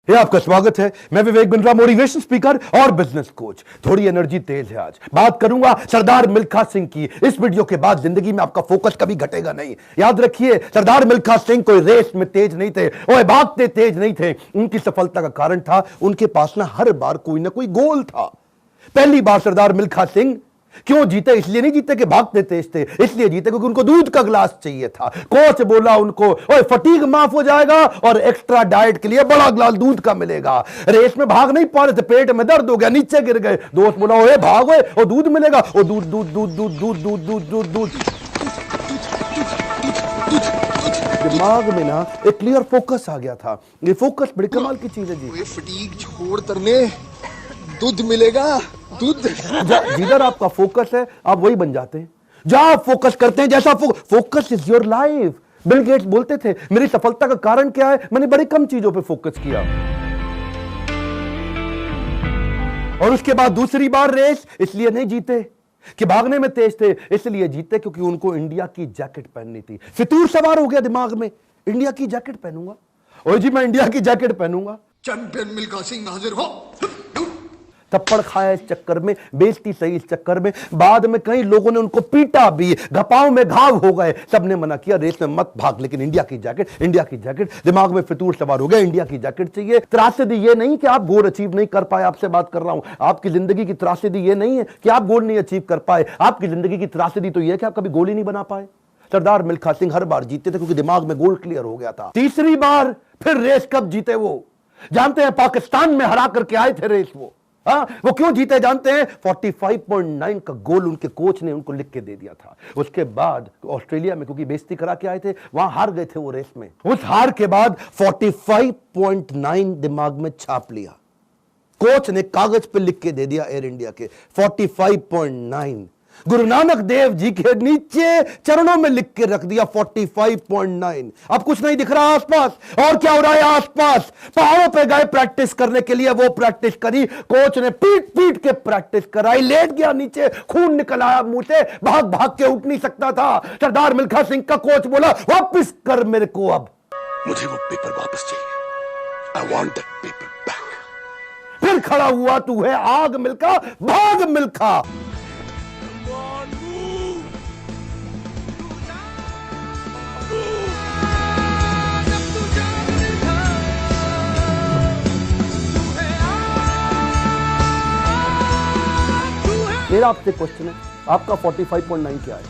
ये आपका स्वागत है। मैं विवेक बिंद्रा, मोटिवेशन स्पीकर और बिजनेस कोच। थोड़ी एनर्जी तेज है। आज बात करूंगा सरदार मिल्खा सिंह की। इस वीडियो के बाद जिंदगी में आपका फोकस कभी घटेगा नहीं। याद रखिए, सरदार मिल्खा सिंह कोई रेस में तेज नहीं थे, वो भागते तेज नहीं थे। उनकी सफलता का कारण था उनके पास ना हर बार कोई ना कोई गोल था। पहली बार सरदार मिल्खा सिंह क्यों जीते? इसलिए नहीं जीते कि भागते तेज थे, इसलिए जीते क्योंकि उनको दूध का गिलास चाहिए था। कोच बोला उनको, ओए फटीग माफ हो जाएगा और एक्स्ट्रा डाइट के लिए बड़ा गिलास दूध का मिलेगा। रेस में भाग नहीं पा रहे थे, पेट में दर्द हो गया, नीचे गिर गए। दोस्त बोला, ओए भागो और दूध मिलेगा। और दूध दूध दूध दूध दूध दूध दूध दूध दूध दिमाग में ना एक क्लियर फोकस आ गया था। ये फोकस बड़ी कमाल की चीज है जी। फटीग छोड़ तरने दूध मिलेगा, दूध। जिधर आपका फोकस है आप वही बन जाते हैं। जहां आप फोकस करते हैं, जैसा focus is your life. Bill Gates बोलते थे, मेरी सफलता का कारण क्या है? मैंने बड़ी कम चीजों पे फोकस किया। और उसके बाद दूसरी बार रेस इसलिए नहीं जीते कि भागने में तेज थे, इसलिए जीते क्योंकि उनको इंडिया की जैकेट पहननी थी। फितूर सवार हो गया दिमाग में, इंडिया की जैकेट पहनूंगा। और जी मैं इंडिया की जैकेट पहनूंगा। चैंपियन मिल्खा सिंह हाजिर हो। थप्पड़ खाया इस चक्कर में, बेइज्जती सही इस चक्कर में। बाद में कई लोगों ने उनको पीटा भी, घपाव में घाव हो गए। सबने मना किया, रेस में मत भाग, लेकिन इंडिया की जैकेट, इंडिया की जैकेट। दिमाग में फितूर सवार हो गया, इंडिया की जैकेट चाहिए। त्रासदी ये नहीं कि आप गोल अचीव नहीं कर पाए, आपसे बात कर रहा हूं। आपकी जिंदगी की त्रासदी ये नहीं है कि आप गोल नहीं अचीव कर पाए। आपकी जिंदगी की त्रासदी तो ये है कि आप कभी गोल ही नहीं बना पाए। सरदार मिल्खा सिंह हर बार जीते थे क्योंकि दिमाग में गोल क्लियर हो गया था। तीसरी बार फिर रेस कब जीते वो जानते हैं? पाकिस्तान में हरा करके आए थे रेस वो। वो क्यों जीते जानते हैं? 45.9 का गोल उनके कोच ने उनको लिख के दे दिया था। उसके बाद ऑस्ट्रेलिया में क्योंकि बेइज्जती करा के आए थे, वहां हार गए थे वो रेस में। उस हार के बाद 45.9 दिमाग में छाप लिया। कोच ने कागज पे लिख के दे दिया एयर इंडिया के 45.9। गुरु नानक देव जी के नीचे चरणों में लिख के रख दिया 45.9। अब कुछ नहीं दिख रहा आसपास। और क्या हो रहा है आसपास? पहाड़ों पे गए प्रैक्टिस करने के लिए, वो प्रैक्टिस करी। कोच ने पीट पीट के प्रैक्टिस कराई। लेट गया नीचे, खून निकल आया मुंह से, भाग भाग के उठ नहीं सकता था। सरदार मिल्खा सिंह का कोच बोला, वापस कर मेरे को, अब मुझे वो पेपर वापस चाहिए। I want that paper back। फिर खड़ा हुआ, तू है आग मिल्खा, भाग मिल्खा। मेरा आपसे क्वेश्चन है, आपका 45.9 क्या है?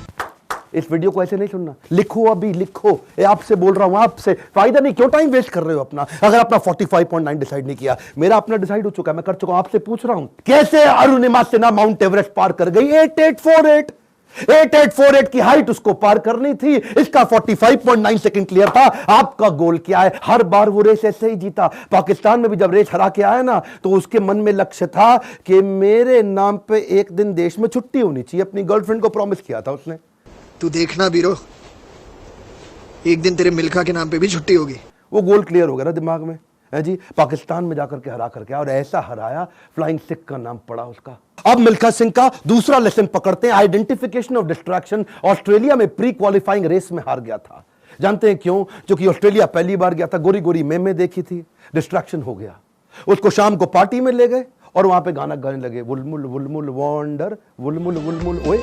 इस वीडियो को ऐसे नहीं सुनना, लिखो, अभी लिखो। ये आपसे बोल रहा हूं, आपसे। फायदा नहीं, क्यों टाइम वेस्ट कर रहे हो अपना? अगर अपना 45.9 डिसाइड नहीं किया, मेरा अपना डिसाइड हो चुका है, मैं कर चुका हूं। आपसे पूछ रहा हूं, कैसे अरुणिमा सिन्हा माउंट एवरेस्ट पार कर गई? 8848 की हाइट उसको पार करनी थी। इसका 45.9 सेकंड क्लियर था। आपका गोल क्या है? हर बार वो रेस ऐसे ही जीता। पाकिस्तान में भी जब रेस हरा के आया ना, तो उसके मन में लक्ष्य था कि मेरे नाम पे एक दिन देश में छुट्टी होनी चाहिए। अपनी गर्लफ्रेंड को प्रॉमिस किया था उसने। तू देखना बीरो, एक दिन तेरे मिल्खा के नाम पे भी छुट्टी होगी। वो गोल क्लियर हो गया ना दिमाग में, है जी। पाकिस्तान में जाकर के हरा करके, और ऐसा हराया, फ्लाइंग सिख का नाम पड़ा उसका। अब मिल्खा सिंह का दूसरा लेसन पकड़ते हैं, आइडेंटिफिकेशन ऑफ डिस्ट्रैक्शन। ऑस्ट्रेलिया में प्री क्वालिफाइंग रेस में हार गया था। जानते हैं क्यों? क्योंकि ऑस्ट्रेलिया पहली बार गया था, गोरी गोरी मेमे देखी थी, डिस्ट्रैक्शन हो गया। उसको शाम को पार्टी में ले गए और वहां पे गाना गाने लगे, वुलमुल वुलमुल वॉन्डर, वुलमुल वुलमुल ओए।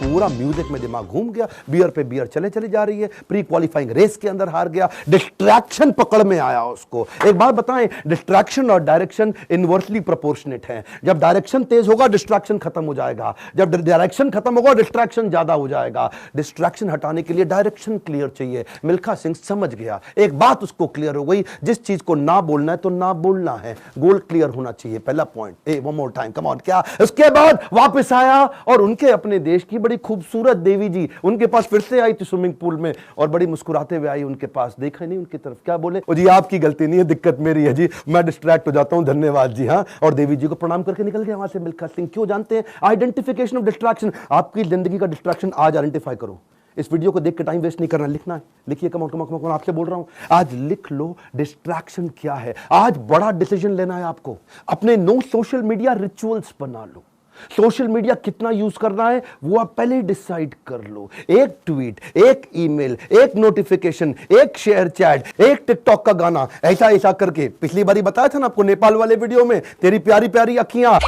पूरा म्यूजिक में दिमाग घूम गया, बियर पे बियर चले चली जा रही है। प्री क्वालिफाइंग रेस के अंदर हार गया, डिस्ट्रैक्शन पकड़ में आया उसको। एक बात बताएं, डिस्ट्रैक्शन और डायरेक्शन इनवर्सली प्रोपोर्शनेट है। जब डायरेक्शन तेज होगा, डिस्ट्रैक्शन खत्म हो जाएगा। जब डायरेक्शन खत्म होगा, डिस्ट्रैक्शन ज्यादा हो जाएगा। डिस्ट्रैक्शन हटाने के लिए डायरेक्शन क्लियर चाहिए। मिल्खा सिंह समझ गया, एक बात उसको क्लियर हो गई, जिस चीज को ना बोलना है तो ना बोलना है। गोल क्लियर होना चाहिए, पहला point. One more time, come on. क्या? उसके बाद वापस आया और उनके अपने देश की बड़ी खूबसूरत देवी जी उनके पास फिर से आई थी स्विमिंग पूल में, और बड़ी मुस्कुराते हुए आई उनके पास। देखा नहीं उनकी तरफ, क्या बोले? जी आपकी गलती नहीं है, दिक्कत मेरी है जी, मैं डिस्ट्रैक्ट हो जाता हूं, धन्यवाद जी। हाँ, और देवी जी को प्रणाम करके निकल गया वहां से मिल्खा सिंह। क्यों जानते हैं? Identification of distraction. आपकी जिंदगी का डिस्ट्रैक्शन आज आइडेंटिफाई करो। इस वीडियो को देख के टाइम वेस्ट नहीं करना, लिखना है। लिखिए, कम ऑन आपसे बोल रहा हूं, आज लिख लो डिस्ट्रैक्शन क्या है। आज बड़ा डिसीजन लेना है आपको। अपने नो सोशल मीडिया रिचुअल्स बना लो। सोशल मीडिया कितना यूज करना है वो आप पहले ही डिसाइड कर लो। एक ट्वीट, एक ईमेल, एक नोटिफिकेशन, एक शेयर चैट, एक टिकटॉक का गाना, ऐसा ऐसा करके। पिछली बारी बताया था ना आपको नेपाल वाले वीडियो में, तेरी प्यारी प्यारी अखियां,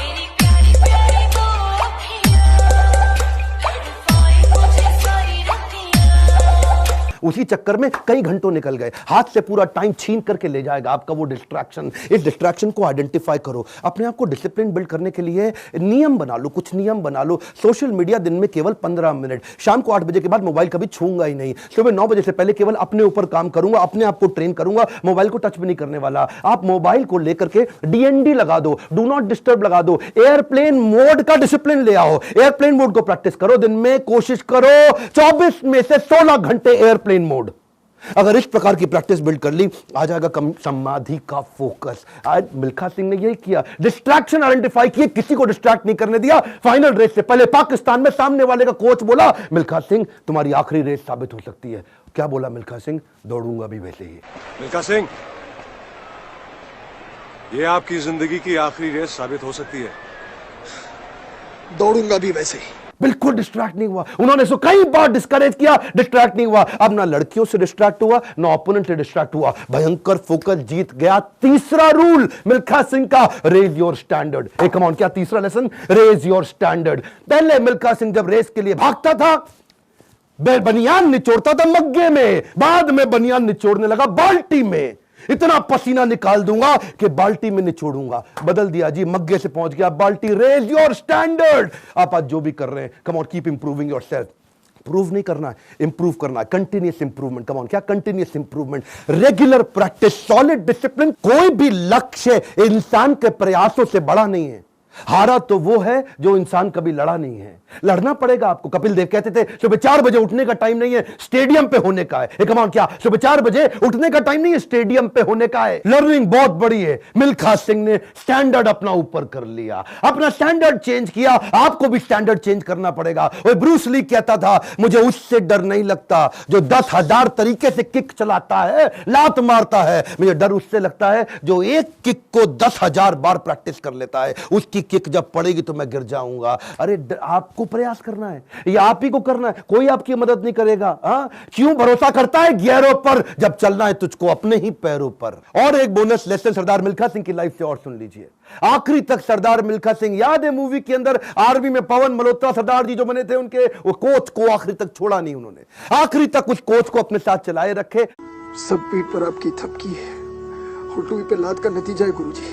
उसी चक्कर में कई घंटों निकल गए, हाथ से पूरा टाइम छीन करके ले जाएगा आपका वो डिस्ट्रैक्शन। इस डिस्ट्रैक्शन को आइडेंटिफाई करो, अपने आप को डिसिप्लिन बिल्ड करने के लिए नियम बना लो, कुछ नियम बना लो। सोशल मीडिया दिन में केवल 15 मिनट, शाम को 8 बजे के बाद मोबाइल कभी छूंगा ही नहीं, सुबह 9 बजे से पहले केवल अपने ऊपर काम करूंगा, अपने आप को ट्रेन करूंगा, मोबाइल को टच भी नहीं करने वाला। आप मोबाइल को लेकर के डीएनडी लगा दो, डू नॉट डिस्टर्ब लगा दो, एयरप्लेन मोड का डिसिप्लिन ले आओ, एयरप्लेन मोड को प्रैक्टिस करो। दिन में कोशिश करो 24 में से 16 घंटे एयरप्लेन मोड। अगर इस प्रकार की प्रैक्टिस बिल्ड कर ली, आ जाएगा कम समाधि का फोकस। आज मिल्खा सिंह ने यही किया, डिस्ट्रैक्शन आइडेंटिफाई किए, किसी को डिस्ट्रैक्ट नहीं करने दिया। फाइनल रेस से पहले पाकिस्तान में सामने वाले का कोच बोला, मिल्खा सिंह तुम्हारी आखिरी रेस साबित हो सकती है। क्या बोला मिल्खा सिंह? दौड़ूंगा भी वैसे ही। मिल्खा सिंह, ये आपकी जिंदगी की आखिरी रेस साबित हो सकती है। दौड़ूंगा भी वैसे ही। बिल्कुल डिस्ट्रैक्ट नहीं हुआ। उन्होंने इसको कई बार डिस्करेज किया, डिस्ट्रैक्ट नहीं हुआ। अब ना लड़कियों से डिस्ट्रैक्ट हुआ, ना ओपोनेंट से डिस्ट्रैक्ट हुआ, भयंकर फोकस, जीत गया। तीसरा रूल मिल्खा सिंह का, रेज योर स्टैंडर्ड। ए कम ऑन, क्या तीसरा लेसन? Raise your standard. पहले मिल्खा सिंह जब रेस के लिए भागता था, बनियान निचोड़ता था मग्गे में, बाद में बनियान निचोड़ने लगा बाल्टी में। इतना पसीना निकाल दूंगा कि बाल्टी में निचोड़ूंगा। बदल दिया जी, मग्गे से पहुंच गया बाल्टी। Raise your standard. आप आज जो भी कर रहे हैं, come on, keep improving yourself. Prove नहीं करना है, इंप्रूव करना है, कंटिन्यूअस इंप्रूवमेंट। कम ऑन, क्या continuous improvement? Regular practice, solid discipline. कोई भी लक्ष्य इंसान के प्रयासों से बड़ा नहीं है। हारा तो वो है जो इंसान कभी लड़ा नहीं है। लड़ना पड़ेगा आपको। कपिल देव कहते थे सुबह 4 बजे उठने का टाइम नहीं है, स्टेडियम पे होने का है। कमान, क्या सुबह 4 बजे उठने का टाइम नहीं है, स्टेडियम पे होने का है। लर्निंग बहुत बड़ी है। मिल्खा सिंह ने स्टैंडर्ड अपना ऊपर कर लिया, अपना स्टैंडर्ड चेंज किया। आपको भी स्टैंडर्ड चेंज करना पड़ेगा। और ब्रूस ली कहता था, मुझे उससे डर नहीं लगता जो 10,000 तरीके से किक चलाता है, लात मारता है। मुझे डर उससे लगता है जो एक किक को 10,000 बार प्रैक्टिस कर लेता है। उसकी किक जब पड़ेगी तो मैं गिर जाऊंगा। अरे आपको प्रयास करना है, ये आप ही को करना है, कोई आपकी मदद नहीं करेगा। क्यों भरोसा करता है गियरों पर, जब चलना है तुझको अपने ही पैरों पर। और एक बोनस लेसन सरदार मिल्खा सिंह की लाइफ से और सुन लीजिए। आखिरी तक सरदार मिल्खा सिंह, याद है मूवी के अंदर आर्मी में पवन मल्होत्रा सरदार जी जो बने थे, उनके वो कोच को आखिरी तक छोड़ा नहीं उन्होंने। आखिरी तक उस कोच को अपने साथ चलाए रखे। सब पीठ पर आपकी थपकी है, हुटुई पे लात का नतीजा है गुरुजी।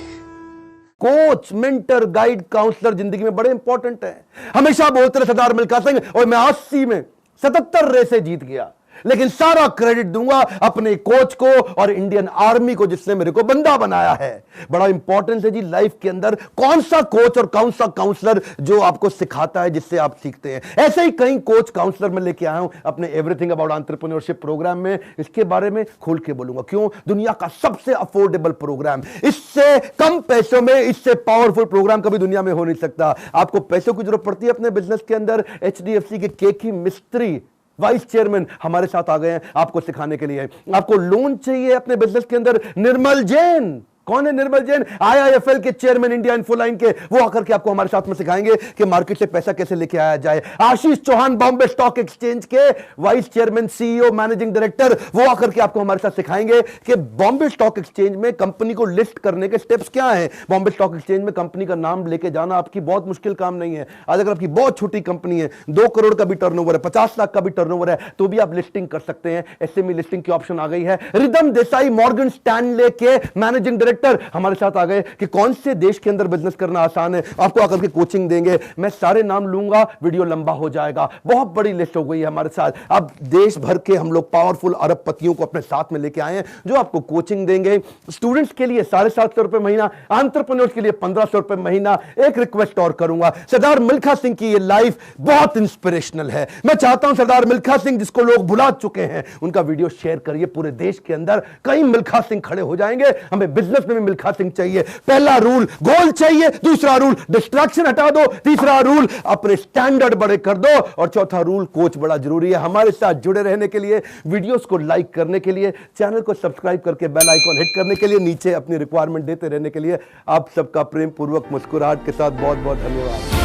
कोच, मेंटर, गाइड, काउंसलर जिंदगी में बड़े इंपॉर्टेंट है। हमेशा बोलते रहे सरदार मिल्खा सिंह, और मैं 80 में 77 रेसें जीत गया, लेकिन सारा क्रेडिट दूंगा अपने कोच को और इंडियन आर्मी को जिसने मेरे को बंदा बनाया है। बड़ा इंपॉर्टेंट है जी लाइफ के अंदर कौन सा कोच और कौन सा काउंसलर जो आपको सिखाता है, जिससे आप सीखते हैं। ऐसे ही कई कोच काउंसलर मैं लेके आया हूं अपने एवरीथिंग अबाउट एंटरप्रेन्योरशिप प्रोग्राम में। इसके बारे में खोल के बोलूंगा। क्यों? दुनिया का सबसे अफोर्डेबल प्रोग्राम, इससे कम पैसों में इससे पावरफुल प्रोग्राम कभी दुनिया में हो नहीं सकता। आपको पैसों की जरूरत पड़ती है अपने बिजनेस के अंदर, HDFC के केकी मिस्त्री वाइस चेयरमैन हमारे साथ आ गए हैं आपको सिखाने के लिए। आपको लोन चाहिए अपने बिजनेस के अंदर, निर्मल जैन। कौन है निर्मल जैन? IIFL के चेयरमैन, इंडिया इन्फोलाइन के। वो आकर के आपको हमारे साथ में सिखाएंगे कि मार्केट से पैसा कैसे लेके आया जाए। आशीष चौहान, बॉम्बे स्टॉक एक्सचेंज के vice chairman, CEO, managing director, वो आकर के आपको हमारे साथ सिखाएंगे कि बॉम्बे स्टॉक एक्सचेंज में कंपनी को लिस्ट करने के स्टेप्स क्या हैं। बॉम्बे स्टॉक एक्सचेंज में कंपनी का नाम लेके जाना आपकी बहुत मुश्किल काम नहीं है। आज अगर आपकी बहुत छोटी कंपनी है, 2 करोड़ का भी टर्नओवर है, 50 लाख का भी टर्नओवर है, तो भी आप लिस्टिंग कर सकते हैं। SME लिस्टिंग की ऑप्शन आ गई है। रिदम देसाई, मॉर्गन स्टैनले के मैनेजिंग डायरेक्टर हमारे साथ आ गए कि कौन से देश के अंदर बिजनेस करना आसान है। आपको आकर के कोचिंग देंगे। मैं सारे नाम लूंगा, वीडियो लंबा हो जाएगा। बहुत बड़ी लिस्ट हो गई है हमारे साथ। अब देश भर के हम लोग पावरफुल अरबपतियों को अपने साथ में लेके आए हैं जो आपको कोचिंग देंगे। स्टूडेंट्स के लिए 750 रुपए महीना, एंटरप्रेन्योर्स के लिए 1500 रुपए महीना। एक रिक्वेस्ट और करूंगा, सरदार मिल्खा सिंह की ये लाइफ बहुत इंस्पिरेशनल है। मैं चाहता हूं सरदार मिल्खा सिंह जिसको लोग भुला चुके हैं, उनका वीडियो शेयर करिए पूरे देश के अंदर। कई मिल्खा सिंह खड़े हो जाएंगे। हमें बिजनेस में भी मिल्खा सिंह चाहिए। पहला रूल गोल चाहिए, दूसरा रूल डिस्ट्रैक्शन हटा दो, तीसरा रूल अपने स्टैंडर्ड बड़े कर दो, और चौथा रूल कोच बड़ा जरूरी है। हमारे साथ जुड़े रहने के लिए, वीडियोस को लाइक करने के लिए, चैनल को सब्सक्राइब करके बेल आइकॉन हिट करने के लिए, नीचे अपनी रिक्वायरमेंट देते रहने के लिए आप सबका प्रेम पूर्वक मुस्कुराहट के साथ बहुत बहुत धन्यवाद।